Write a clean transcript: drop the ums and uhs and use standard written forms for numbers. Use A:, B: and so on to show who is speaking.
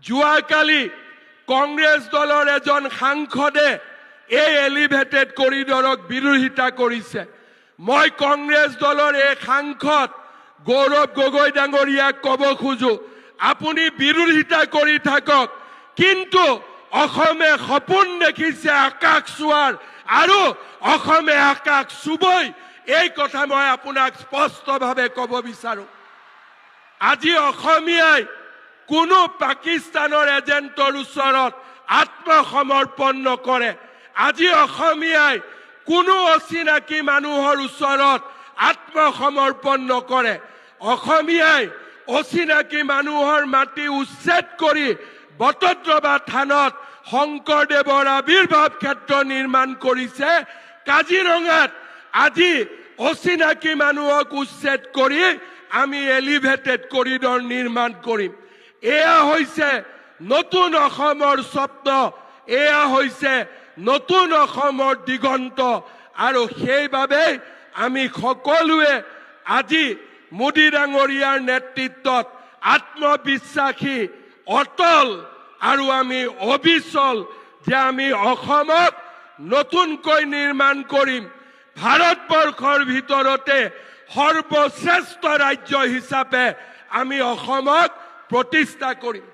A: যোৱাকালি কংগ্ৰেছ দলৰ এজন সাংসদে এই এলিভেটেড কৰিডৰক বিৰোধিতা কৰিছে। মই কংগ্ৰেছ দলৰ এই সাংসদ গৌৰৱ গগৈ ডাঙৰীয়াক ক'ব খোজো, আপুনি বিৰোধিতা কৰি থাকক, কিন্তু অসমে সপোন দেখিছে আকাশ চোৱাৰ, আৰু অসমে আকাশ চুবই, এই কথা মই আপোনাক স্পষ্টভাৱে ক'ব বিচাৰো। আজি অসমীয়াই কোনো পাকিস্তানৰ এজেণ্টৰ ওচৰত আত্মসমৰ্পণ নকৰে। আজি অসমীয়াই কোনো অচিনাকি মানুহৰ ওচৰত আত্মসমৰ্পণ নকৰে। অসমীয়াই অচিনাকি মানুহৰ মাটি উচ্ছেদ কৰি বটদ্ৰৱা থানত শংকৰদেৱৰ আবিৰ্ভাৱ ক্ষেত্ৰ নিৰ্মাণ কৰিছে। কাজিৰঙাত আজি অচিনাকি মানুহক উচ্ছেদ কৰি আমি এলিভেটেড কৰিডৰ নিৰ্মাণ কৰিম। এয়া হৈছে নতুন অসমৰ স্বপ্ন, এয়া হৈছে নতুন অসমৰ দিগন্ত, আৰু সেইবাবে আমি সকলোৱে আজি মোদী ডাঙৰীয়াৰ নেতৃত্বত আত্মবিশ্বাসী, অটল আৰু আমি অবিচল যে আমি অসমক নতুনকৈ নিৰ্মাণ কৰিম। ভাৰতবৰ্ষৰ ভিতৰতে সৰ্বশ্ৰেষ্ঠ ৰাজ্য হিচাপে আমি অসমক প্ৰতিষ্ঠা কৰিম।